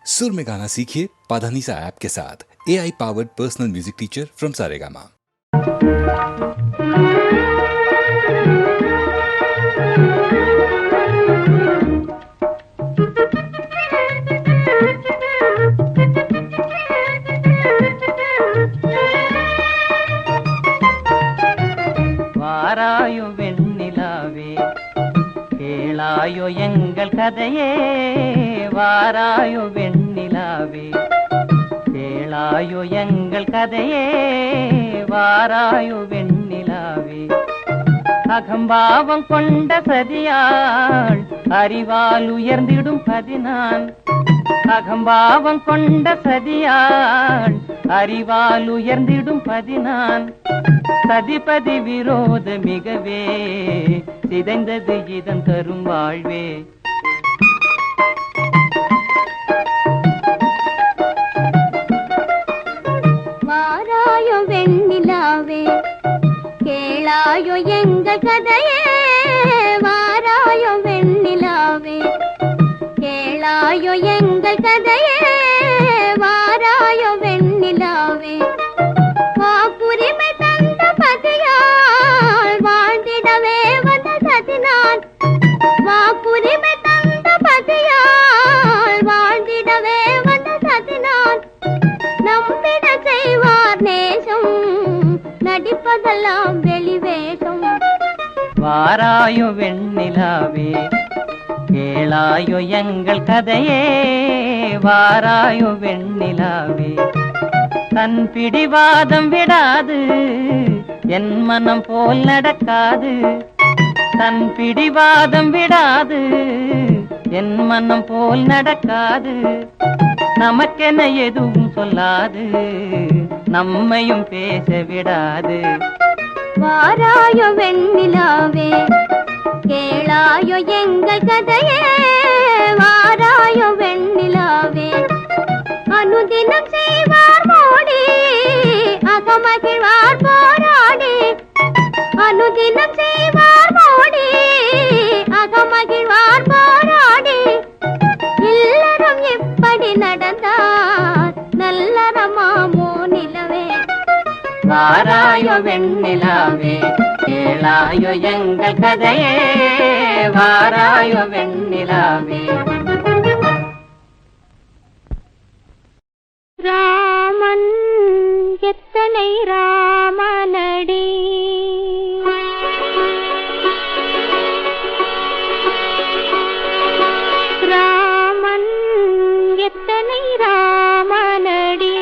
सुर में गाना सीखिए पाधानीसा ऐप के साथ। AI powered personal music teacher from Saregama. வாராயோ வெண்ணிலாவே கேளாயோ எங்கள் கதையே, வாராயோ வெண்ணிலாவே கேளாயோ எங்கள் கதையே, வாராயோ வெண்ணிலாவே. அகம்பாவம் கொண்ட சதியாள் அறிவால் உயர்ந்திடும் பதினான், அகம்பாவம் கொண்ட சதியாள் அறிவால் உயர்ந்திடும் பதினான். சதிபதி விரோத மிகவே சிதைந்தது இதன் தரும் வாழ்வே. வாராயோ வெண்ணிலாவே கேளாயோ எங்கள் கதையே, வாராயோ வெண்ணிலாவே கேளாயோ எங்கள் கதையே, வாராயோ வெண்ணிலாவே. வாக்குரிமை தந்த பதியால் வாழ்ந்திடவே வந்த சதினான், வாக்குரிமை தந்த பதியால் வாழ்ந்திடவே வந்த சதினான். நம்பிட செய்வார் நேசம், நடிப்பதெல்லாம் வெளிவேஷம். வாராயோ வெண்ணிலாவே கேளாயோ எங்கள் கதையே, வாராயோ வெண்ணிலாவே. தன் பிடிவாதம் விடாது என் மனம் போல் நடக்காது, தன் பிடிவாதம் விடாது என் மனம் போல் நடக்காது. நமக்கென எதுவும் சொல்லாது நம்மையும் பேச விடாது. வாராயோ வெண்ணிலாவே கேளாயோ எங்கள் கதையே, வாராயோ வெண்ணிலாவே. அனுதினம் செய்வார் மோடி அகமகிழ்வார் போராடி, அனுதினம் செய்வார் மோடி அகமகிழ்வார் போராடி. இல்லறம் எப்படி நடந்தார் நல்லறமாமோ நிலவே. வாராயோ வெண்ணிலாவே கேளாயோ எங்கள் கதையே, வாராயோ வெண்ணிலாவே. ராமன் எத்தனை ராமனடி, ராமன் எத்தனை ராமனடி.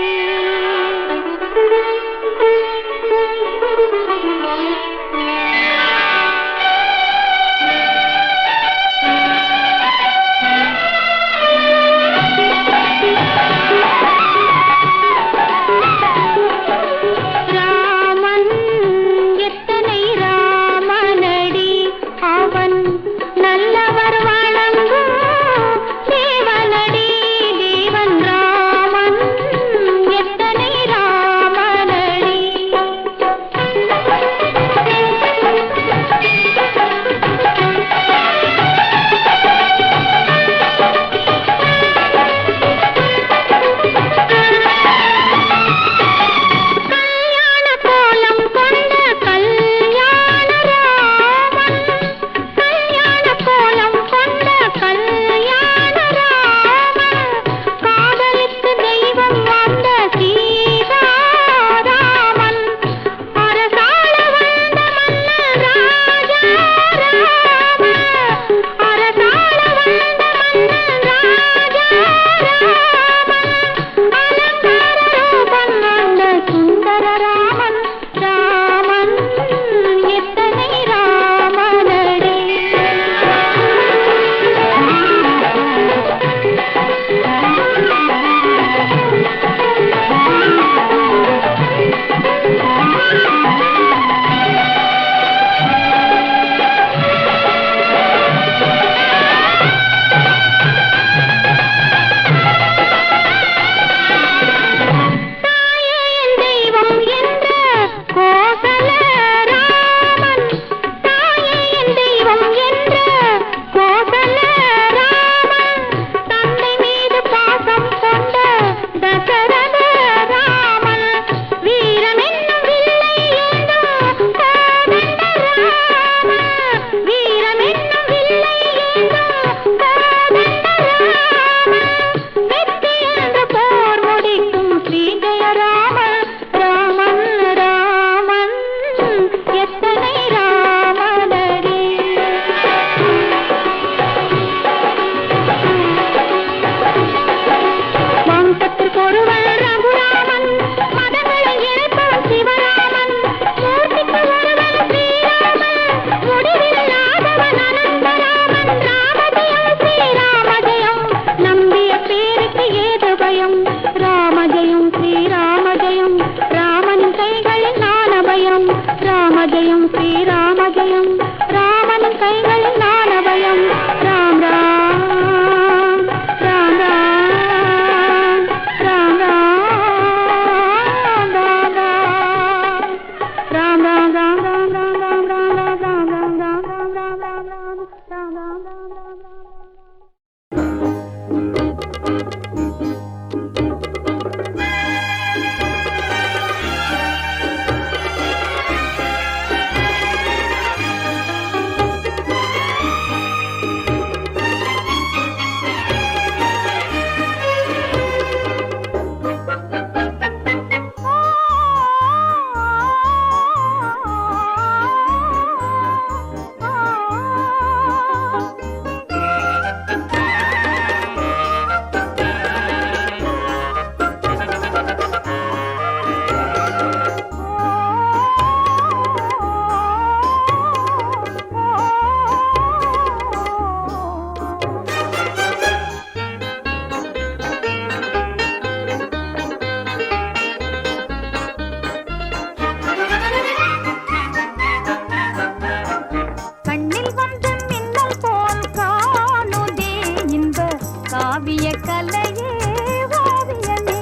கலையே ஓவியமே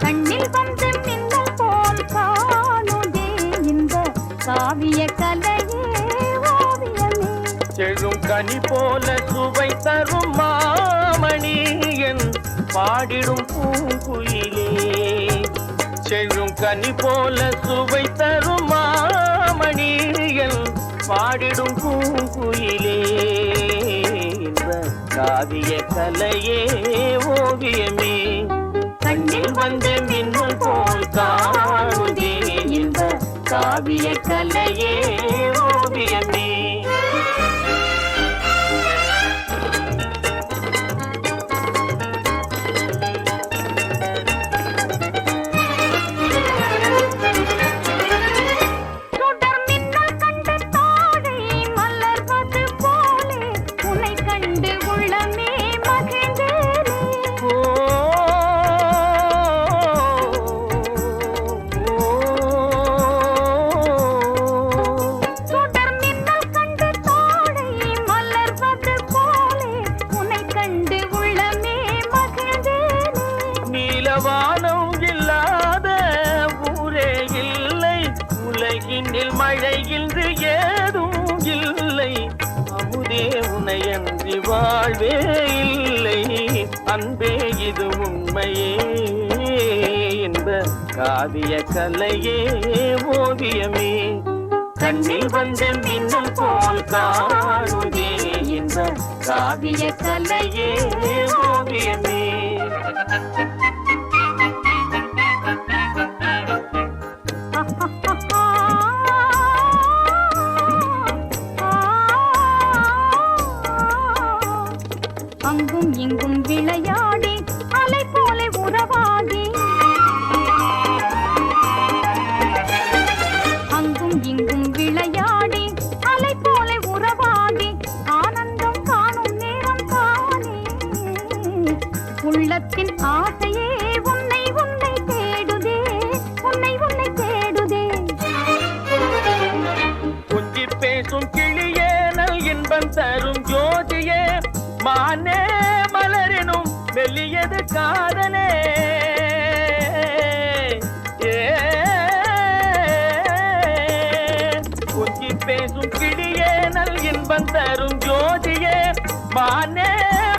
கண்ணில் வந்து மின்னல் போல் காணுதே இந்த காவிய கலையே ஓவியமே செழும் கனி போல சுவை தரும் மாமணி என் பாடிடும் பூங்குயிலே செழும் கனி போல சுவை தரும் மாமணி என் பாடிடும் பூங்குயிலே இந்த காவிய கலையே ஓவியமே கண்ணில் வந்து மின்னல் போல் காணுதே இந்த காவிய கலையே ஓவியமே வானம் இல்லாத ஊரே இல்லை உலகினில் மழை இன்று ஏதும் இல்லை அமுதே உனையன்றி வாழ்வே இல்லை அன்பே இது உண்மையே என்ப காவிய கலையே ஓவியமே கண்ணில் வந்த மின்னல் போல் காணுதே என்ப காவிய கலையே ஓவியமே அங்கும் இங்கும் விளையாடி அலை போல உறவாடி அங்கும் இங்கும் விளையாடி அலை போல உறவாடி ஆனந்தம் காணும் நேரம் தானே உள்ளத்தின் ஆசையே உன்னை உன்னை தேடுதே உன்னை உன்னை தேடுதே கொஞ்சி பேசும் கிளியே நல் இன்பம் தரும் ஜோதியே மானே மலரினும் வெளியது காதலே கொஞ்சி பேசும் கிளியே நல் இன்பம் தரும் ஜோதியே மானே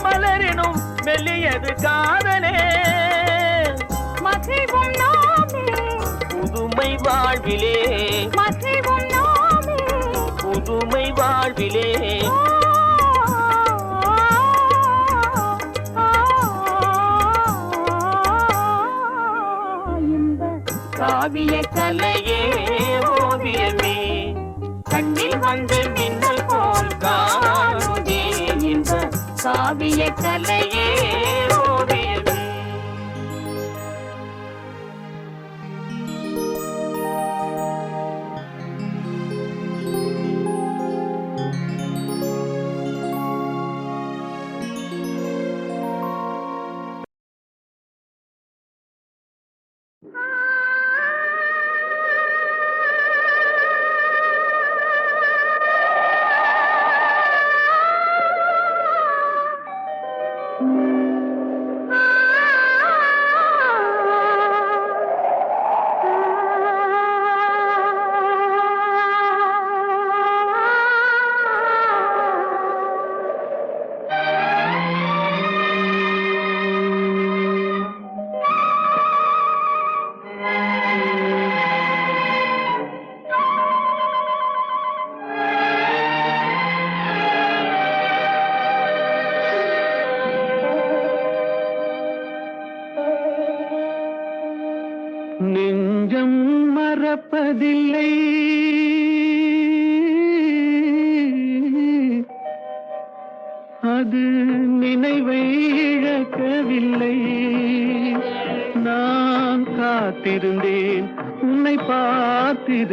மலரினும் வெளியது காதலே மகிழ்வும் நாமே புதுமை வாழ்விலே மகிழ்வும் நாமே புதுமை வாழ்விலே காவிய கலையே ஓவியமே கண்ணில் வந்து மின்னல் போல் காணுதே இந்த காவிய கலையே ஓவியமே நெஞ்சம் மறப்பதில்லை அது நினைவை இழக்கவில்லை நான் காத்திருந்தேன் உன்னை பார்த்திருந்தேன்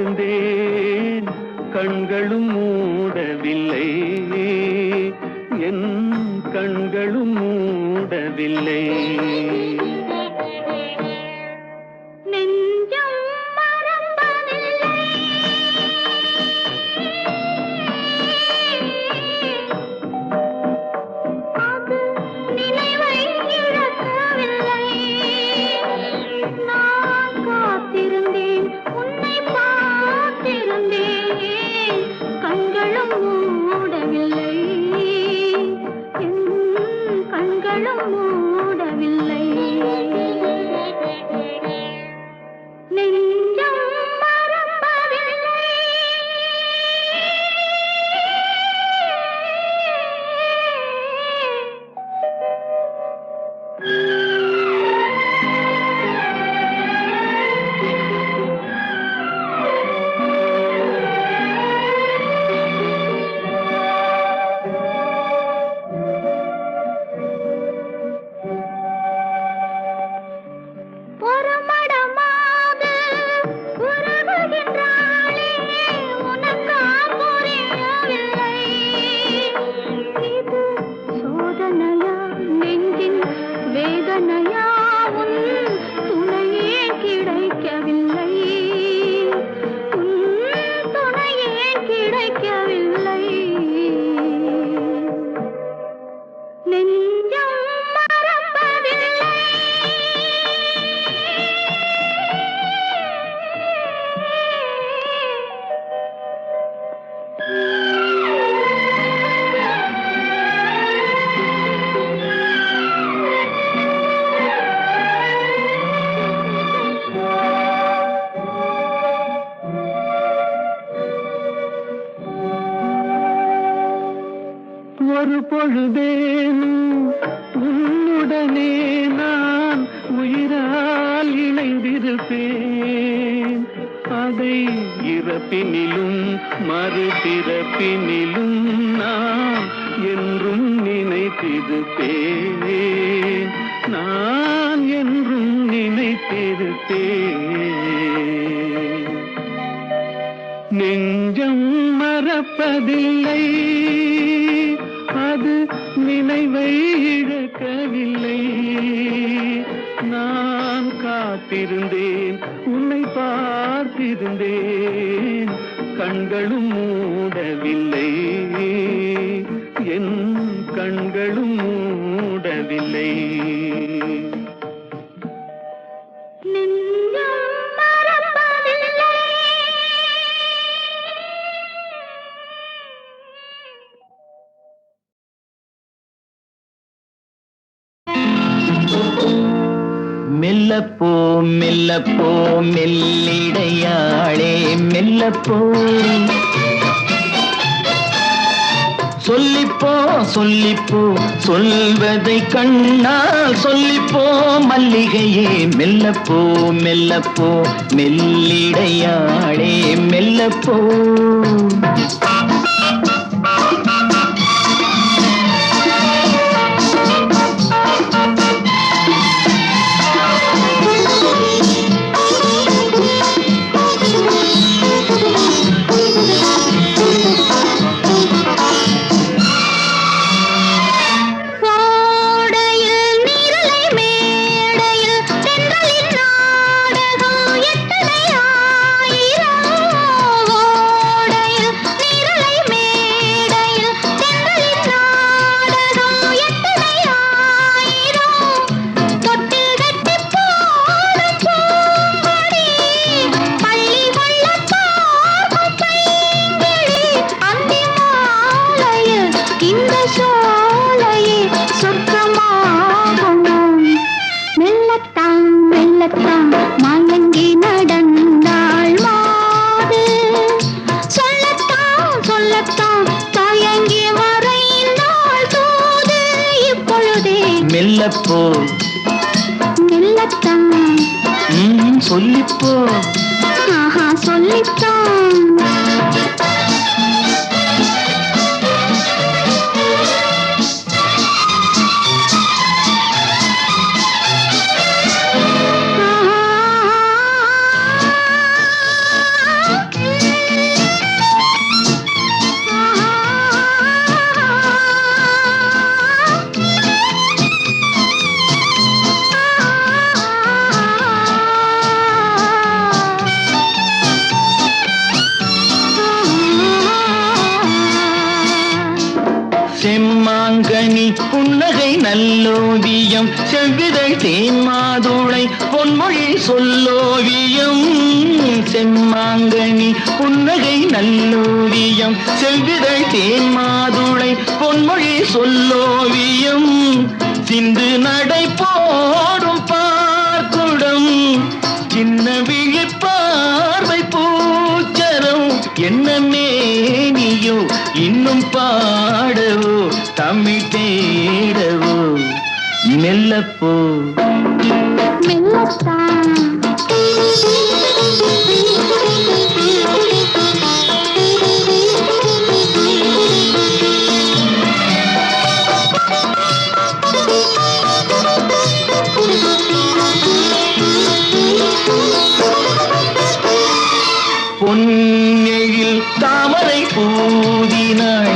கண்களும் மூடவில்லை என் கண்களும் மூடவில்லை நினைவை இருப்பேன். அதை இறப்பினிலும் மறுபிறப்பினிலும் நான் என்றும் நினைத்திருப்பேன். நான் என்றும் நினைத்திருப்பேன். நெஞ்சம் மறப்பதில்லை, அது நினைவை இழக்கவில்லை. நான் காத்திருந்தேன், உன்னை பார்த்திருந்தேன், கண்களும் மூடவில்லை, என் கண்களும் மூடவில்லை. மெல்லப்போ மெல்லப்போ மெல்லிடையாளே மெல்லப்போ, சொல்லிப்போ சொல்லிப்போ சொல்வதை கண்ணால் சொல்லிப்போ மல்லிகையே மெல்லப்போ மெல்லப்போ மெல்லிடையாளே மெல்லப்போ. மெல்லப்போ மெல்லத்தான் சொல்லிப்போ ஆஹா சொல்லித்தான். செம்மாங்கனி புன்னகை நல்லோவியம், செவ்விதழ் தேன் மாதுளை பொன்மொழி சொல்லோவியம். செம்மாங்கனி புன்னகை நல்லோவியம், செவ்விதழ் தேன் மாதுளை பொன்மொழி சொல்லோவியம். சிந்து நடை போடும் பார்க்குடம், சின்ன விழிப்பார்வை பூச்சரம். என்ன மேனியோ இன்னும் பாடவோ தமிழ் தேடவோ மெல்லப்போ மெல்லத்தான் பொன்னெழில் தாமரை பூதினாள்,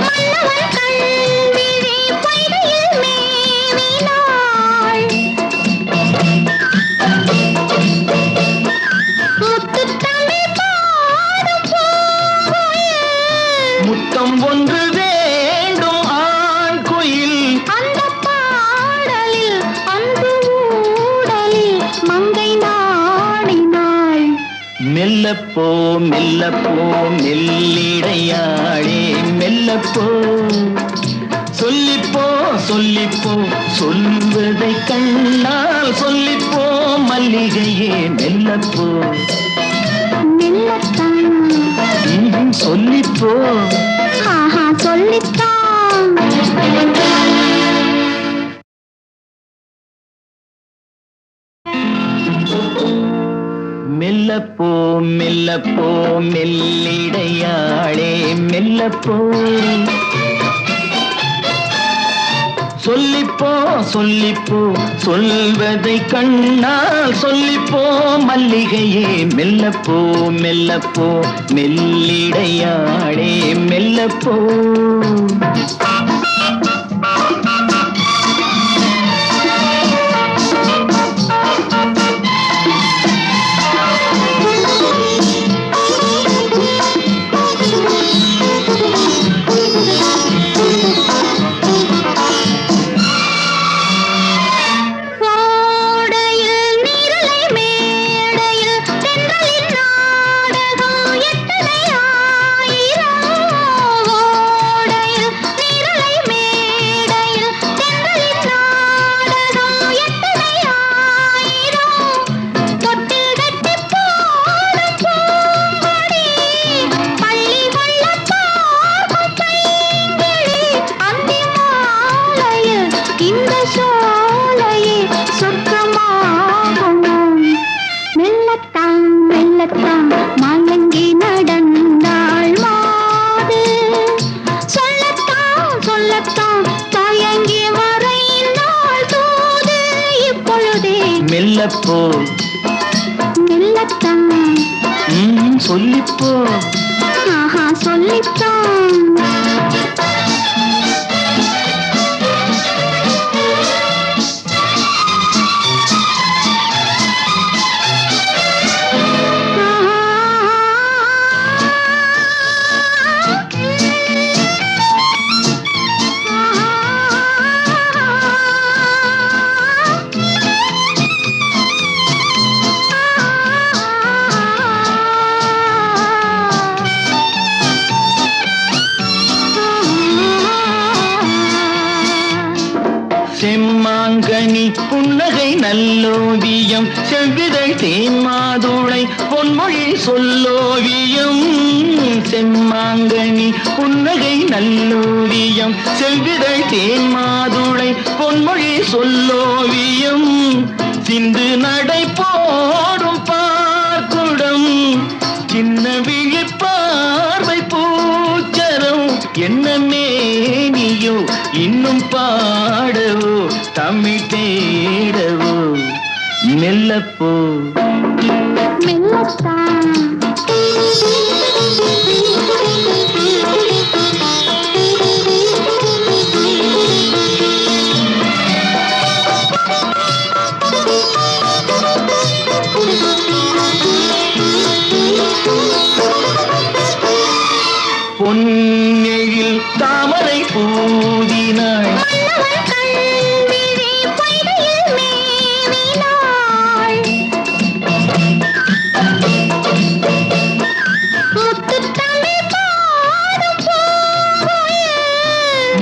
முத்தம் ஒன்று வேண்டும் ஆண் குயில். அந்த பாடலில் அன்பு ஊடலில் மங்கை நாடினாள். மெல்லப்போ மெல்லப்போ மெல்லிடையாளே மெல்லப்போ, சொல்லிப்போ சொல்லிப்போ சொல்வதை கண்ணால் சொல்லிப்போ மல்லிகையே மெல்லப்போ மெல்லத்தான் சொல்லிப்போ ஆஹா சொல்லித்தான். மெல்லப்போ மெல்லப்போ மெல்லிடையாளே மெல்லப்போ சொல்லிப்போ சொல்லிப்போ சொல்வதை கண்ணால் சொல்லிப்போ மல்லிகையே மெல்லப்போ மெல்லப்போ மெல்லிடையாளே மெல்லப்போ மெல்லப்போ மெல்லத்தான் சொல்லிப்போ ஆஹா சொல்லித்தான் செம்மாங்கனி புன்னகை நல்லோவியம் செவ்விதழ் தேன் மாதுளை பொன்மொழி சொல்லோவியம் செம்மாங்கனி புன்னகை நல்லோவியம் செவ்விதழ் தேன் மாதுளை பொன்மொழி சொல்லோவியம் சிந்து நடை போடும் பார்க்குடம் சின்ன விழி பார்வை பூச்சரம் என்ன மேனியோ இன்னும் பாடவோ தமிழ் தேடவோ மெல்லப்போ மெல்லத்தான் பொன்னெழில் தாமரை பூதினாள்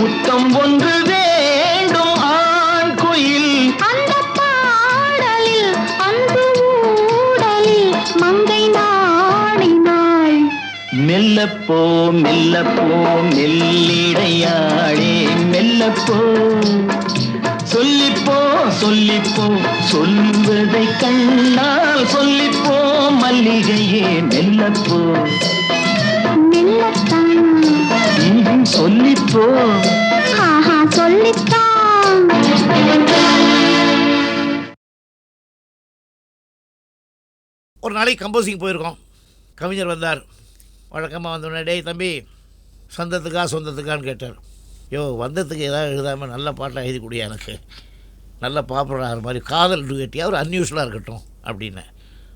முத்தம் ஒன்று வேண்டும் ஆண் குயில் அந்த பாடலில் அன்பு ஊடலில் மங்கை நாடினாள் மெல்லப்போ மெல்லப்போ மெல்லிடையாளே மெல்லப்போ சொல்லிப்போ சொல்லிப்போ சொல்வதை கண்ணால் சொல்லிப்போ மல்லிகையே மெல்லப்போ மெல்லத்தான் சொல்லிப்போ ஆஹா சொல்லித்தான் ஒரு நாளைக்கு கம்போசிங் போயிருக்கோம். கவிஞர் வந்தார். வழக்கமாக வந்தோடனே டேய் தம்பி சொந்தத்துக்கான்னு கேட்டார். யோ வந்ததுக்கு ஏதாவது எழுதாமல் நல்ல பாட்டாக எழுதி கொடுயா, எனக்கு நல்ல பாப்புலர் ஆகிற மாதிரி காதல் டுகட்டியாக ஒரு அன்யூஸ்வலாக இருக்கட்டும் அப்படின்னு.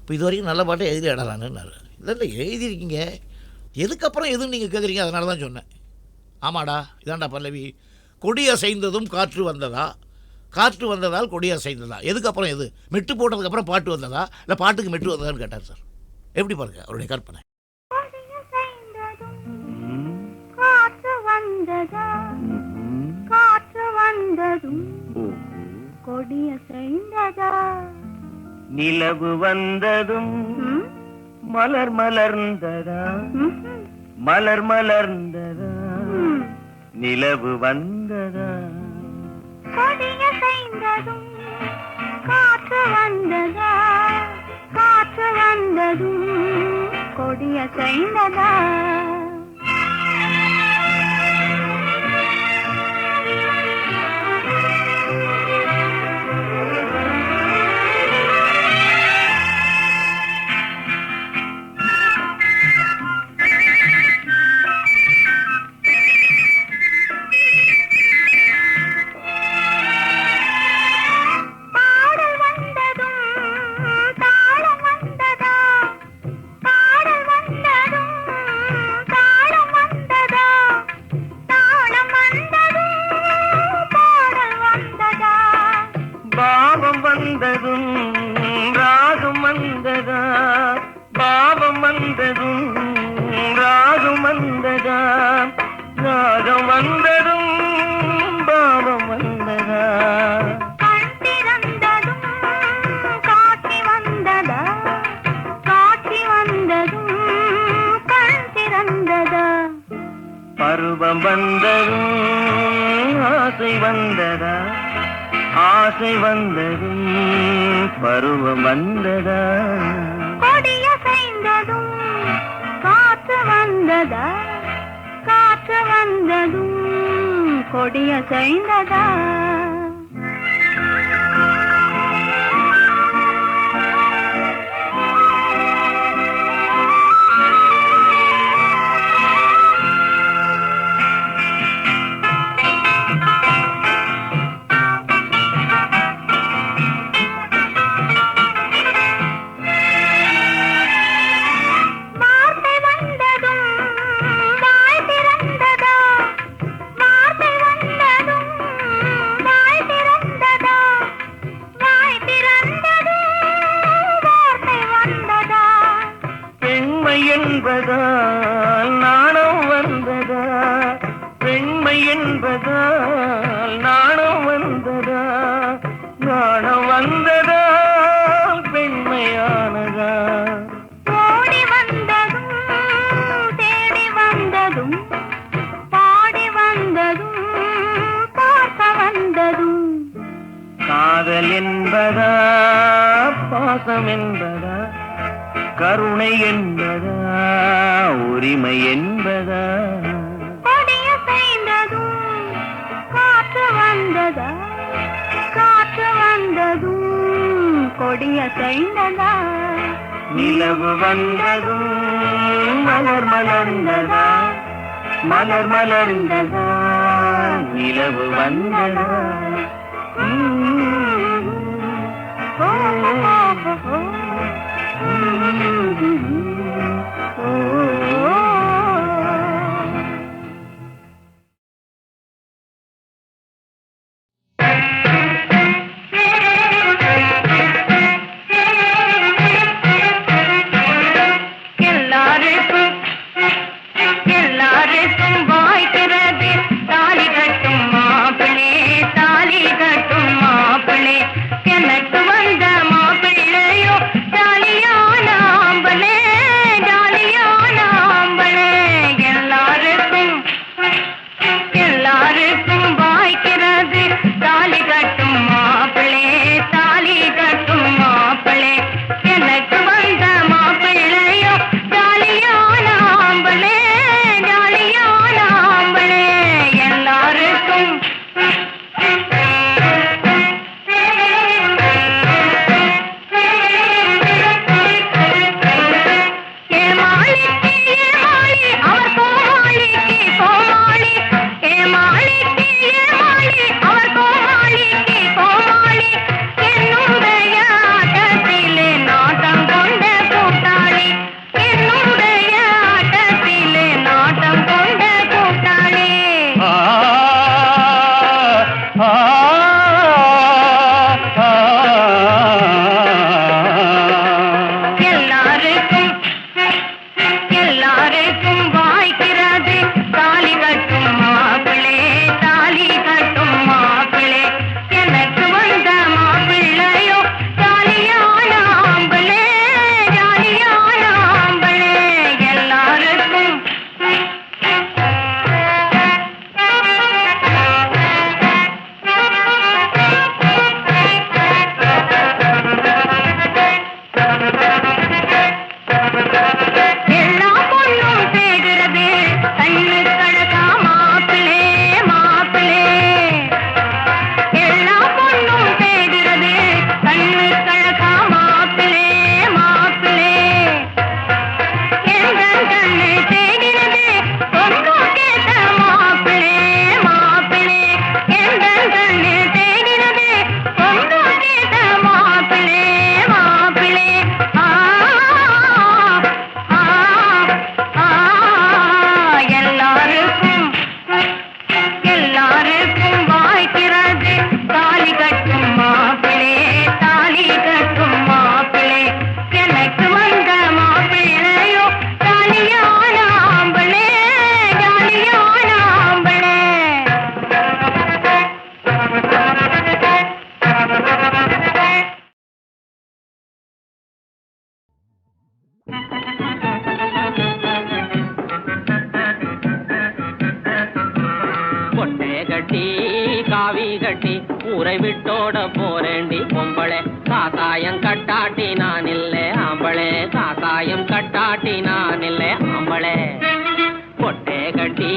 இப்போ இது வரைக்கும் நல்ல பாட்டை எழுதி இடலான்னுன்னாரு. இல்லை எழுதியிருக்கீங்க, எதுக்கப்புறம் எதுவும் நீங்கள் கேட்குறீங்க, அதனால தான் சொன்னேன். ஆமாடா இதாண்டா பல்லவி, கொடி அசைந்ததும் காற்று வந்ததா, காற்று வந்ததால் கொடி அசைந்ததா, எதுக்கப்புறம் எது, மெட்டு போட்டதுக்கப்புறம் பாட்டு வந்ததா இல்லை பாட்டுக்கு மெட்டு வந்ததான்னு கேட்டார் சார். எப்படி பாருங்க அவருடைய கற்பனை. காற்று வந்ததும் கொடிய செய்ததா, நிலவு வந்ததும் மலர் மலர்ந்ததா, மலர் மலர்ந்ததா, நிலவு வந்ததா, கொடிய செய்ததும் காற்று வந்ததா, காற்று வந்த வந்ததும் கொடியசைந்ததா வந்ததும் ராகம் வந்ததா, பாவம் வந்ததும் ராகம் வந்ததா, ராகம் வந்ததும் பாவம் வந்ததா, கண் திறந்ததும் காட்சி வந்ததா, காட்சி வந்ததும் கண் திறந்ததா, பருவம் வந்ததும் ஆசை வந்ததா, ஆசை வந்ததும் பருவம் வந்ததா, கொடியசைந்ததும் காற்று வந்ததா, காற்று வந்ததும் கொடியசைந்ததா. என்பதால் நாணம் வந்ததா, பெண்மை என்பதால் நாணம் வந்ததா, நாணம் வந்ததா பெண்மையானதா, ஓடி வந்ததும் தேடி வந்ததும் பாடி வந்ததும் பார்க்க வந்ததும், காதல் என்பதா பாசம் என்பதா, கருணை என்பதா உரிமை என்பதா, கொடியசைந்ததும் காற்று வந்ததா, காற்று வந்ததும் கொடியசைந்ததா, நிலவு வந்ததும் மலர் மலர்ந்ததா, மலர் மலர்ந்ததா நிலவு வந்ததா, ஓ, ஓ, ஓ, ஓ. எல்லாருக்கும் வாய்க்கிறது தாலி கட்டும் மாப்பிளே, தாலி கட்டும் மாப்பிளே, எனக்கு வந்த மாப்பிள்ளையோ ஜாலியான ஆம்பளே, ஜாலியான ஆம்பளே. பொட்டே கட்டி காவி கட்டி ஊரை விட்டோட போறேண்டி பொம்பளே, காசாயம் கட்டாட்டி நான் இல்லை ஆம்பளே, காசாயம் கட்டாட்டி நான் இல்லை ஆம்பளே. பொட்டே கட்டி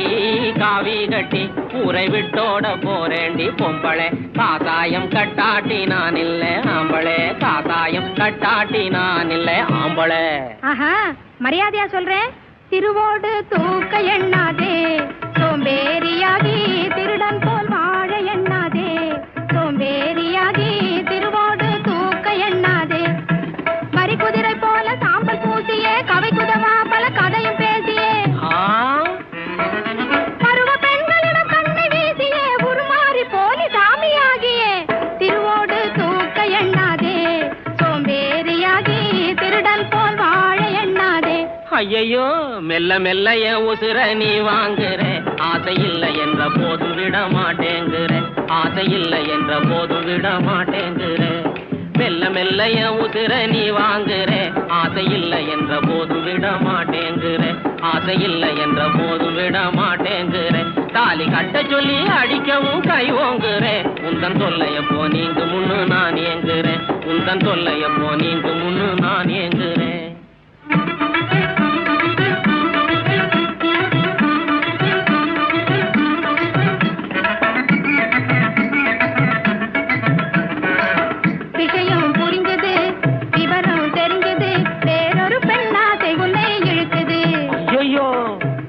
காவி கட்டி ஊரை விட்டோட போறேண்டி பொம்பளே, காசாயம் கட்டாட்டி நான் இல்லை ஆம்பளே, காசாயம் கட்டாட்டி நான் இல்லை ஆம்பளே. ஆஹா, மரியாதையா சொல்றேன். திருவோடு தூக்க எண்ணாதே, சோம்பேறியாகி திருடன் போல் வாழ எண்ணாதே, சோம்பேறியாகி திருவோடு தூக்க எண்ணாதே. மறி குதிரை போல சாம்பல் பூசியே, கவை குதவா பல கதையும் பேசியே, பருவ பெண்களிடம் கண்ணை வீசியே, உருமாறி போலி சாமியாகியே, திருவோடு தூக்க எண்ணாதே, சோம்பேறியாகி திருடன் போல் வாழ எண்ணாதே. ஐயையோ, மெல்ல மெல்ல என் உசுர நீ வாங்குற, ஆசை இல்லை என்ற போது விட மாட்டேங்குற, ஆசை இல்லை என்ற போது விட மாட்டேங்குற. மெல்ல மெல்ல என் உசுர நீ வாங்குற, ஆசை இல்லை என்ற போது விட மாட்டேங்குற, ஆசை இல்லை என்ற போது விட மாட்டேங்குற. தாலி கட்ட சொல்லி அடிக்கவும் கை ஓங்குற, உந்தன் தொல்லையப்போ நீங்கு முன்னு நான் ஏங்குறேன், உந்தன் தொல்லையப்போ நீங்கு முன்னு நான் ஏங்குறேன். விஷயம் புரிஞ்சது, விவரம் தெரிஞ்சது, வேறொரு பெண்ணாசை உன்னை இழுக்குது. ஐயோ,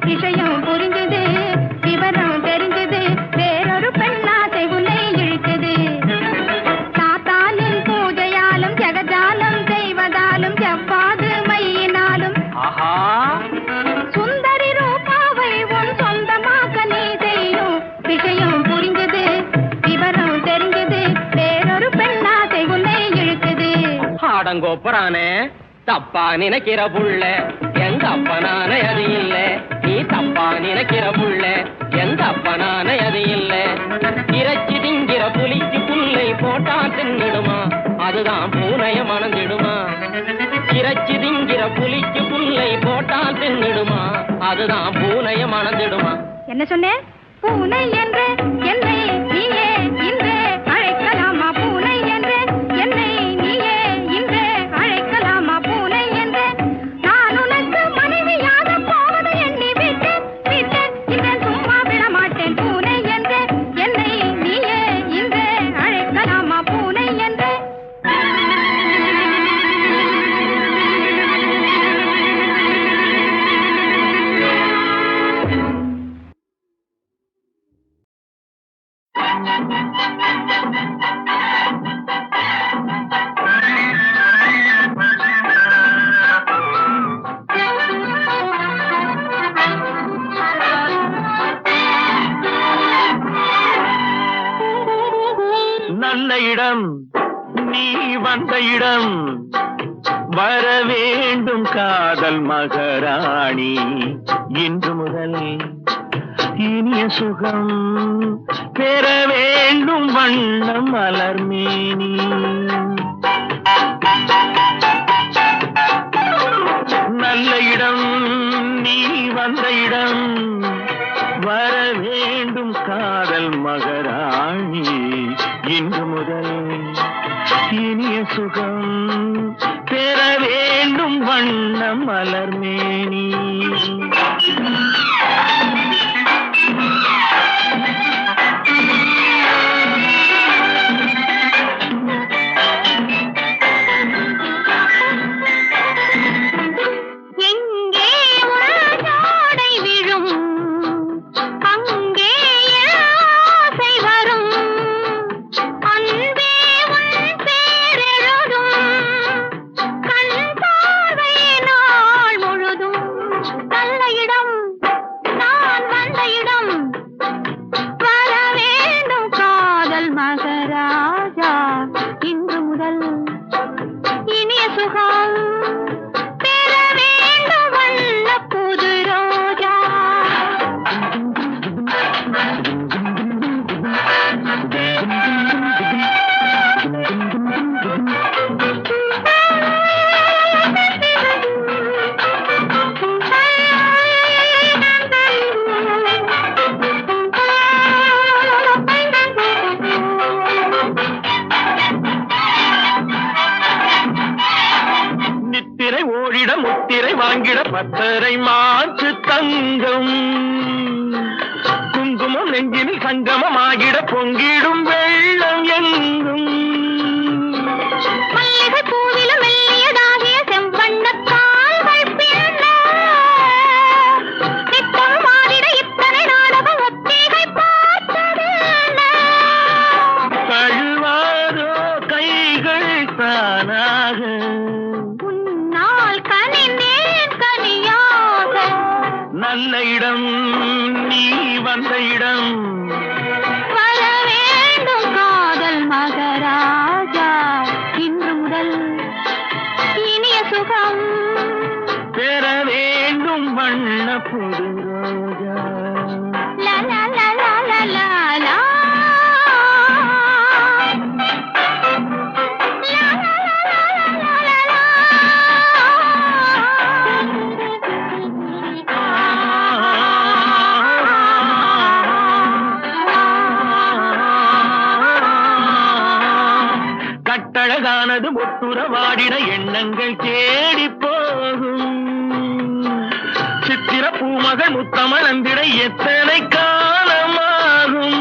விஷயம் புரிஞ்சது, விவரம் தெரிஞ்சது, வேறொரு பெண்ணாசை உன்னை இழுக்குது. சாத்தானின் பூஜையாலும் ஜெகஜாலம் செய்வதாலும் செவ்வாது மையினாலும் ஆஹா, சுந்தரி ரூபாவை உன் சொந்தமாக்க நீ செய்யும். விஷயம் புரிஞ்சது, விவரம் தெரிஞ்சது, வேறொரு பெண்ணாசை உன்னை இழுக்குது. ஆடங்கோப்பரானே, தப்பா நினைக்கிற புள்ள எங்க அப்பனான அது இல்ல, நீ தப்பா நினைக்கிற புள்ள எங்க அப்பனான அது இல்ல. இறைச்சி திங்கிற புலிக்கு புல்லை போட்டா தின்னிடுமா, அதுதான் பூனைய மணந்திடுமா. இறைச்சி திங்கிற புலிக்கு புல்லை போட்டா தின்னிடுமா, அதுதான் பூனைய மணந்திடுமா. என்ன சொன்னேன்? பூனை என்று என்னை நீயே இன்றே அழைக்கலாமா, பூனை என்று என்னை நீயே இன்றே அழைக்கலாமா, பூனை என்று நான் உனக்கு மனைவியாக போவது எண்ணி விட்டேன் விட்டேன், இன்றே சும்மா விட மாட்டேன். பூனை என்று என்னை நீயே இன்றே அழைக்கலாமா, பூனை என்று. நல்ல இடம் நீ வந்த இடம், வர வேண்டும் காதல் மகாராணி, இன்று முதல் இனிய சுகம் பெற வேண்டும் வண்ணம் மலர்மேனி. நல்ல இடம் நீ வந்த இடம், வர வேண்டும் காதல் மகாராணி, இன்று முதல் இனிய சுகம் பெற வேண்டும் வண்ணம் மலர்மேனி. எங்கே உன்னோடை விழும், அங்கே ஆசை வரும், அன்பே உன் பேரெழுதும், கண் பார்வை நாள் முழுதும். நல்ல இடம் நான் வந்த இடம், வர வேண்டும் காதல் மகராஜா, இன்று முதல் இனிய சுகம் பெற வேண்டும் வண்ண புது ரோஜா. தொழிட முத்திரை வாங்கிட பத்தரை மாற்று தங்கம் குங்குமம் நெஞ்சினில் சங்கமம் ஆகிட பொங்கிடும் வெள்ளம் எங்கும் மல்லிகை பூவிலும் மெல்லியதாகிய செவ்வண்ண கால்கள் பின்ன நித்தம் மாறிட இத்தனை நாடகம் ஒத்திகை பார்த்ததில்ல. கழுவாரோ கைகள் தானாக உன்னால் கனிந்தேன் கனியாக நல்ல இடம் நீ வந்த இடம் வர வேண்டும் காதல் மகராஜா இன்று முதல் இனிய சுகம் பெற வேண்டும் வண்ண புது ரோஜா லா லா லா லா லா லா லா. கட்டழகானது முத்துற வாடின எண்ணங்கள் தேடி போகும் சித்திர பூமகள் முத்தமளந்திட எத்தனை காலமாகும்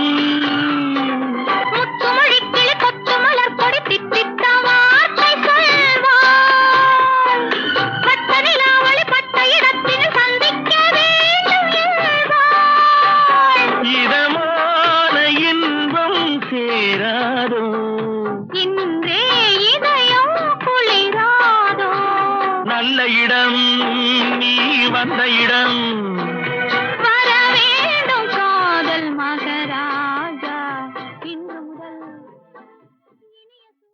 முத்துமொழி கிளி கொத்து மலர்கொடி தித்தித்த வார்த்தை சொல்வாள். பட்ட நிலாவளி பட்ட இடத்தில் சந்திக்க வேண்டும் என்பாள். இதமான இன்பம் சேராதோ இன்றே இதயம் குளிராதோ நல்ல இடம் நீ வந்த இடம் வர வேண்டும் காதல் மகராஜா இன்று முதல் இனிய சுகம்.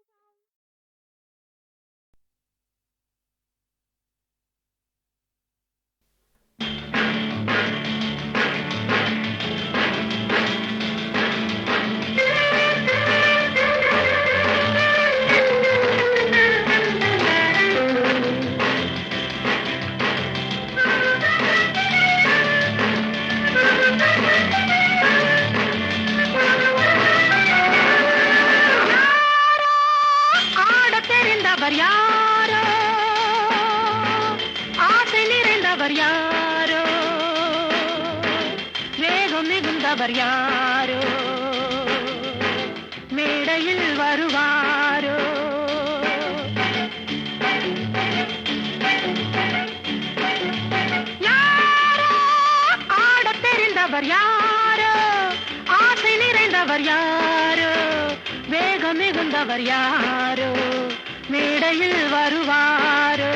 ஆடத் தெரிந்தவர் யாரோ ஆசை நிறைந்தவர் யாரோ வேகம் மிகுந்தவர் யாரோ மேடையில் வருவாரோ யாரோ ஆடத் தெரிந்தவர் யாரோ ஆசை நிறைந்தவர் யாரோ வேகம் மிகுந்தவர் யாரோ மேடையில் வருவாரோ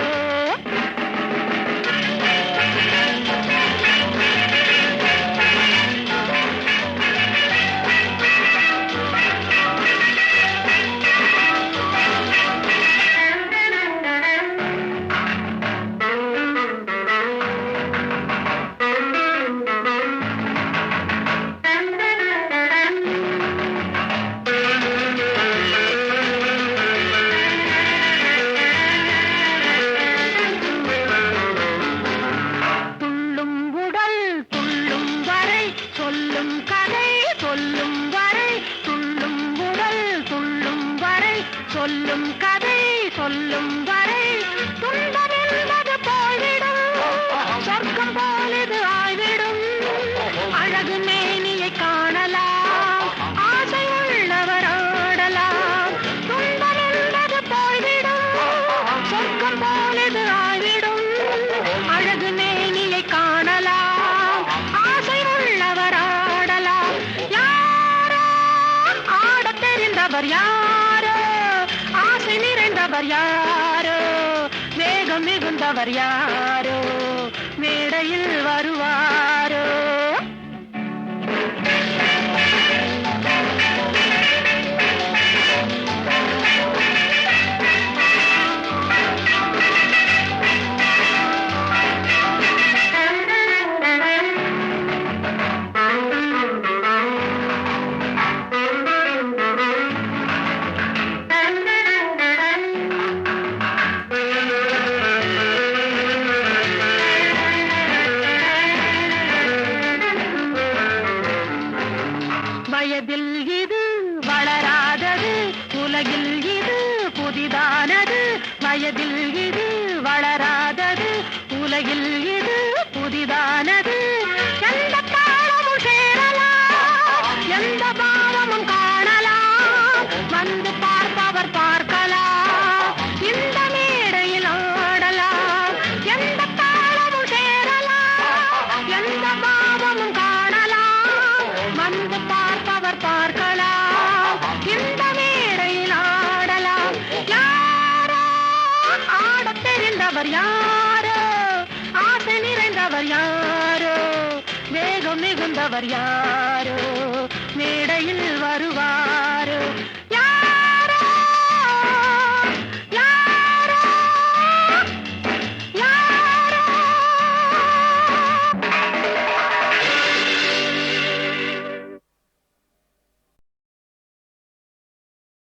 துள்ளும் உடல் துள்ளும் வரை சொல்லும் கதை சொல்லும் வரை துள்ளும் உடல் துள்ளும் வரை சொல்லும் கதை சொல்லும் வரை துன்பம் என்பது போய்விடும் சொர்க்கம் போலிது ஆய்விடும் அழகு மேனியை காணலாம் ஆசை உள்ளவர் ஆடலாம் துன்பம் என்பது போய்விடும் சொர்க்கம் போலிது ஆய்விடும் அழகு மேனியை காணலாம் ஆசை உள்ளவர் ஆடலாம் யாரோ ஆடத் தெரிந்தவர் யாரோ ஆசை நிறைந்தவர் யாரோ வேகம் மிகுந்தவர் யாரோ மேடையில் வருவாரோ வயதில் இது வளராதது உலகில் இது புதிதானது வயதில் இது வளராதது வேளையில் இது புதிதானது. எந்த தாளமும் சேரலாம், எந்த பாவமும் காணலாம். வந்து பார்ப்பவர் பார்க்கலாம், இந்த மேடையில் ஆடலாம். எந்த தாளமும் சேரலாம், எந்த பாவமும் காணலாம். வந்து பார்ப்பவர் பார்க்கலாம், இந்த மேடையில் ஆடலாம். யாரோ ஆடத் தெரிந்தவர் யாரோ, ஆசை நிறைந்தவர் யாரோ, வேகம் மிகுந்தவர் யாரோ, மேடையில்